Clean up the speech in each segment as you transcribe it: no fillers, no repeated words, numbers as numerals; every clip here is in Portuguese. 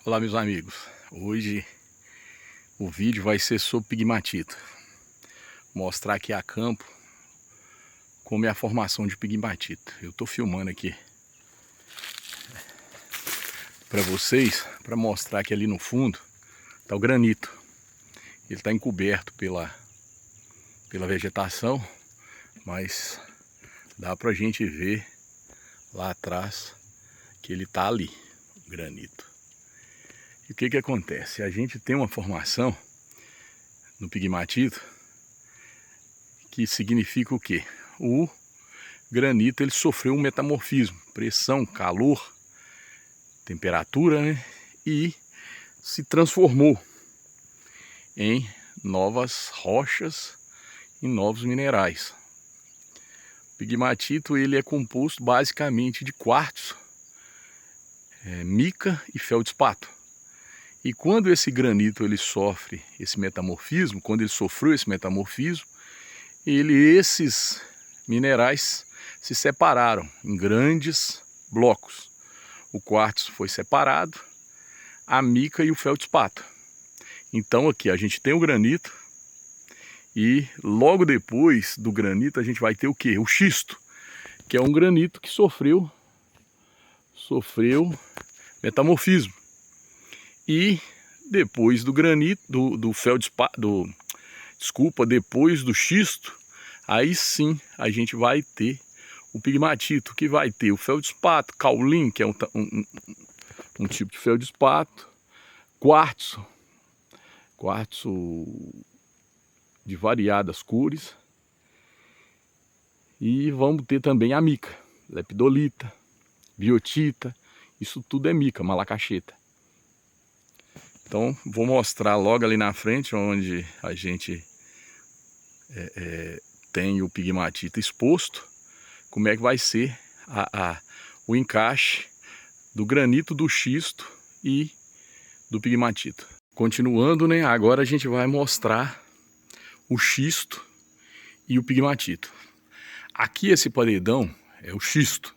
Olá, meus amigos. Hoje o vídeo vai ser sobre pigmatita. Mostrar aqui a campo como é a formação de pigmatita. Eu estou filmando aqui para vocês, para mostrar que ali no fundo está o granito. Ele está encoberto pela vegetação, mas dá para a gente ver lá atrás que ele está ali, o granito. E o que que acontece? A gente tem uma formação no pigmatito que significa o quê? O granito ele sofreu um metamorfismo, pressão, calor, temperatura, né? E se transformou em novas rochas e novos minerais. O pigmatito ele é composto basicamente de quartzo, mica e feldspato. E quando esse granito ele sofre esse metamorfismo, quando ele sofreu esse metamorfismo, esses minerais se separaram em grandes blocos. O quartzo foi separado, a mica e o feldspato. Então aqui a gente tem o granito e logo depois do granito a gente vai ter o quê? O xisto, que é um granito que sofreu metamorfismo. E depois do granito, do feldspato, depois do xisto, aí sim a gente vai ter o pigmatito, que vai ter o feldspato, caulin, que é um tipo de feldspato, quartzo de variadas cores, e vamos ter também a mica, lepidolita, biotita, isso tudo é mica, malacacheta. Então vou mostrar logo ali na frente, onde a gente tem o pigmatita exposto, como é que vai ser o encaixe do granito, do xisto e do pigmatito. Continuando, né? Agora a gente vai mostrar o xisto e o pigmatito. Aqui esse paredão é o xisto,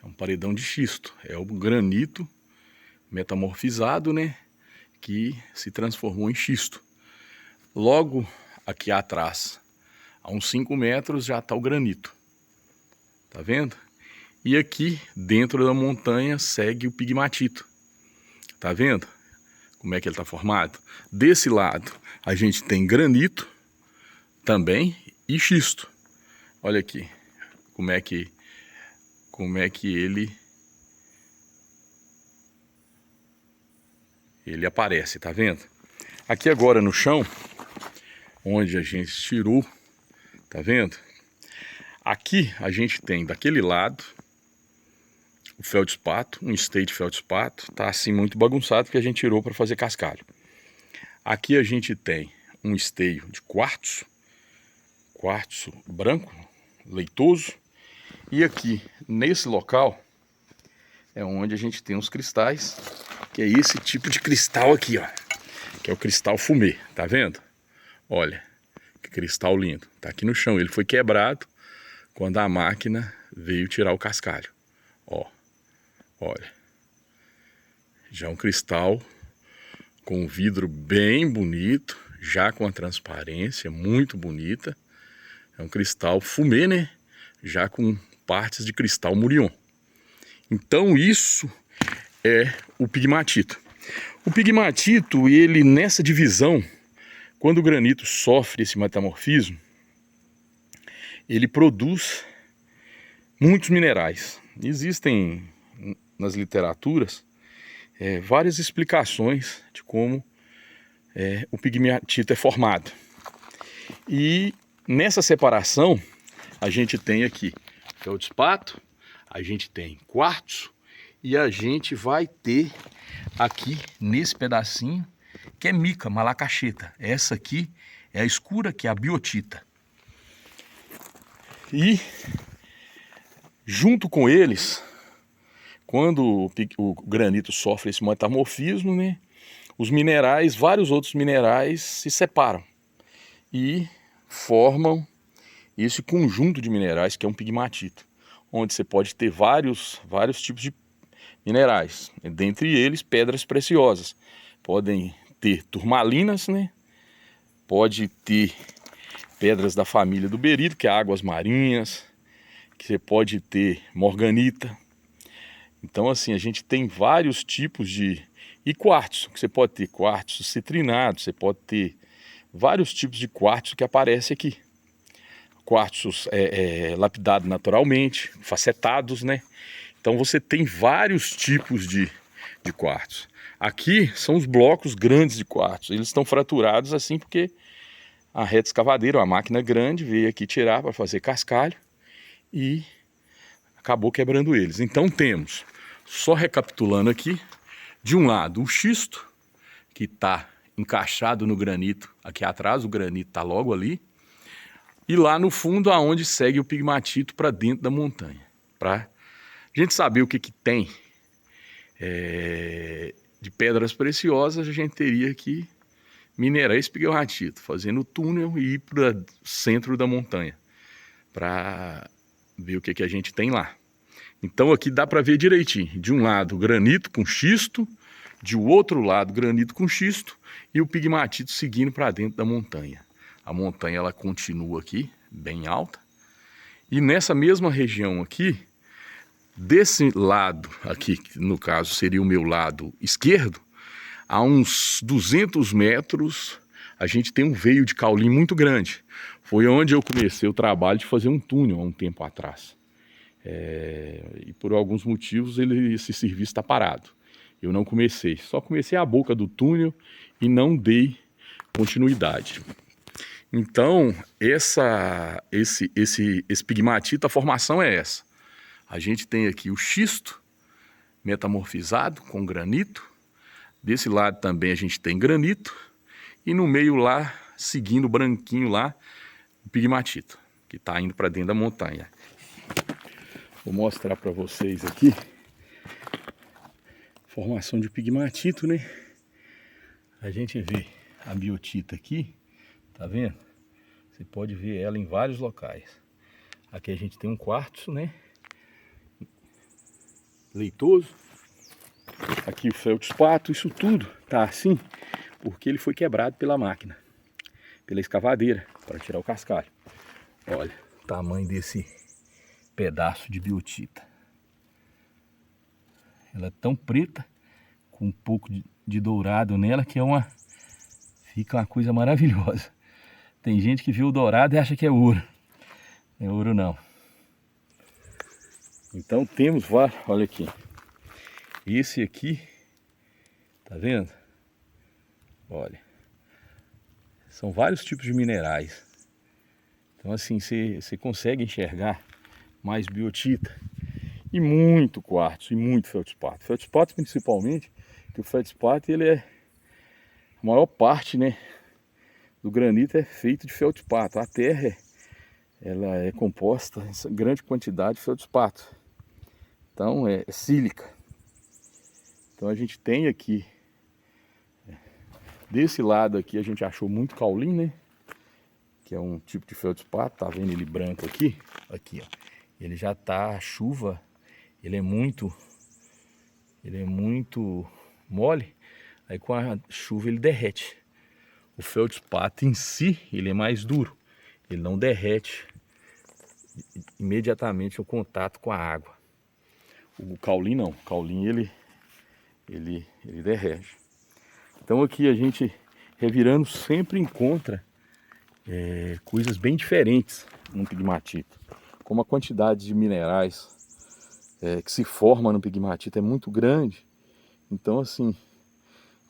é um paredão de xisto, é o granito metamorfizado, né? Que se transformou em xisto. Logo aqui atrás, a uns 5 metros, já está o granito. Tá vendo? E aqui dentro da montanha segue o pigmatito. Tá vendo como é que ele está formado? Desse lado a gente tem granito também e xisto. Olha aqui como é que ele aparece, tá vendo? Aqui agora no chão, onde a gente tirou, tá vendo? Aqui a gente tem daquele lado o feldspato, um state feldspato, tá assim muito bagunçado porque a gente tirou para fazer cascalho. Aqui a gente tem um esteio de quartzo branco, leitoso, e aqui nesse local é onde a gente tem os cristais, que é esse tipo de cristal aqui, ó, que é o cristal fumê, tá vendo? Olha, que cristal lindo, tá aqui no chão, ele foi quebrado quando a máquina veio tirar o cascalho, ó, olha, já é um cristal com um vidro bem bonito, já com a transparência muito bonita, é um cristal fumê, né? Já com partes de cristal murion. Então isso é o pigmatito. O pigmatito, ele nessa divisão, quando o granito sofre esse metamorfismo, ele produz muitos minerais. Existem nas literaturas várias explicações de como o pigmatito é formado. E nessa separação a gente tem aqui feldspato, a gente tem quartzo e a gente vai ter aqui nesse pedacinho que é mica, malacacheta. Essa aqui é a escura, que é a biotita. E junto com eles, quando o granito sofre esse metamorfismo, né, os minerais, vários outros minerais se separam e formam esse conjunto de minerais que é um pigmatito, onde você pode ter vários tipos de minerais, dentre eles pedras preciosas. Podem ter turmalinas, né? Pode ter pedras da família do berilo, que é águas marinhas, que você pode ter morganita. Então assim, a gente tem vários tipos de... E quartzo, que você pode ter quartzo citrinado, você pode ter vários tipos de quartzo que aparece aqui. Quartzos lapidados naturalmente, facetados, né? Então você tem vários tipos de quartzo. Aqui são os blocos grandes de quartzo. Eles estão fraturados assim porque a reta escavadeira, uma máquina grande, veio aqui tirar para fazer cascalho e acabou quebrando eles. Então temos, só recapitulando aqui, de um lado o xisto, que está encaixado no granito aqui atrás, o granito está logo ali, e lá no fundo aonde segue o pigmatito para dentro da montanha. Para a gente saber o que tem de pedras preciosas, a gente teria que minerar esse pigmatito, fazendo o túnel e ir para o centro da montanha, para ver o que a gente tem lá. Então aqui dá para ver direitinho, de um lado granito com xisto, de outro lado granito com xisto e o pigmatito seguindo para dentro da montanha. A montanha ela continua aqui, bem alta, e nessa mesma região aqui, desse lado aqui, que no caso seria o meu lado esquerdo, a uns 200 metros a gente tem um veio de caulim muito grande. Foi onde eu comecei o trabalho de fazer um túnel há um tempo atrás. E por alguns motivos esse serviço está parado. Eu não comecei, só comecei a boca do túnel e não dei continuidade. Então esse pigmatito, a formação é essa. A gente tem aqui o xisto metamorfizado com granito. Desse lado também a gente tem granito. E no meio lá, seguindo branquinho lá, o pigmatito, que está indo para dentro da montanha. Vou mostrar para vocês aqui. Formação de pigmatito, né? A gente vê a biotita aqui, tá vendo? Você pode ver ela em vários locais. Aqui a gente tem um quartzo, né? Leitoso. Aqui o feldspato, isso tudo tá assim porque ele foi quebrado pela máquina, pela escavadeira, para tirar o cascalho. Olha o tamanho desse pedaço de biotita. Ela é tão preta, com um pouco de dourado nela, que fica uma coisa maravilhosa. Tem gente que vê o dourado e acha que é ouro. Não é ouro não. Então temos vários, olha aqui. Esse aqui, tá vendo? Olha. São vários tipos de minerais. Então assim, você consegue enxergar mais biotita. E muito quartzo, e muito feldspato. Feldspato principalmente, que o feldspato ele é... A maior parte, né, do granito é feito de feldspato. A terra ela é composta em grande quantidade de feldspato. Então é sílica. Então a gente tem aqui, desse lado aqui a gente achou muito caulim, né? Que é um tipo de feldspato, tá vendo ele branco aqui? Aqui, ó. Ele já tá, a chuva, ele é muito mole, aí com a chuva ele derrete. O feldspato em si, ele é mais duro, ele não derrete imediatamente o contato com a água. O caulim não, o caulim ele derrete. Então aqui a gente, revirando, sempre encontra coisas bem diferentes no pigmatito. Como a quantidade de minerais que se forma no pigmatito é muito grande, então assim,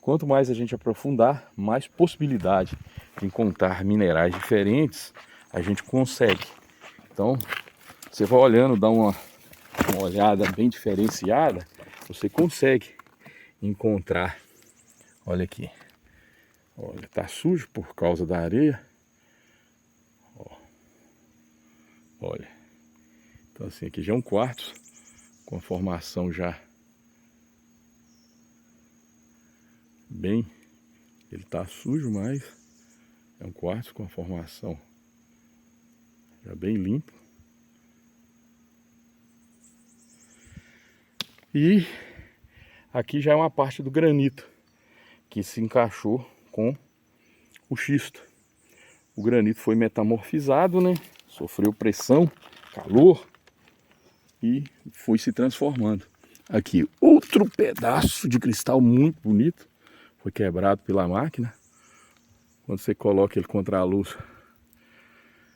quanto mais a gente aprofundar, mais possibilidade de encontrar minerais diferentes a gente consegue. Então, você vai olhando, dá uma olhada bem diferenciada, você consegue encontrar. Olha aqui. Olha, tá sujo por causa da areia. Ó. Olha. Então assim, aqui já é um quartzo com a formação já bem... Ele tá sujo, mas é um quartzo com a formação já bem limpo. E Aqui já é uma parte do granito que se encaixou com o xisto. O granito foi metamorfizado, né? Sofreu pressão, calor e foi se transformando. Aqui, outro pedaço de cristal muito bonito. Foi quebrado pela máquina. Quando você coloca ele contra a luz,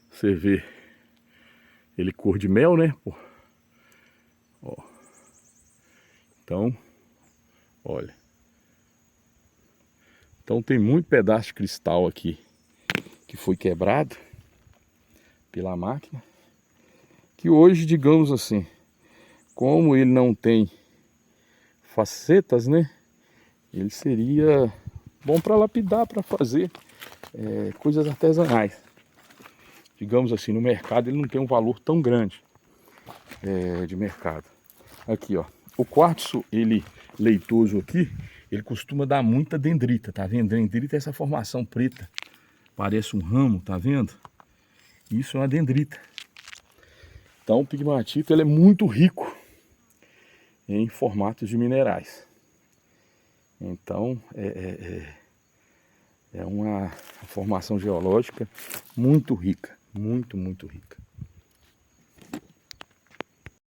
você vê ele cor de mel, né? Ó. Então, olha. Então tem muito pedaço de cristal aqui que foi quebrado pela máquina. Que hoje, digamos assim, como ele não tem facetas, né? Ele seria bom para lapidar, para fazer coisas artesanais. Digamos assim, no mercado ele não tem um valor tão grande de mercado. Aqui, ó. O quartzo, ele leitoso aqui, ele costuma dar muita dendrita, tá vendo? Dendrita é essa formação preta. Parece um ramo, tá vendo? Isso é uma dendrita. Então o pegmatito ele é muito rico em formatos de minerais. Então é uma formação geológica muito rica, muito rica.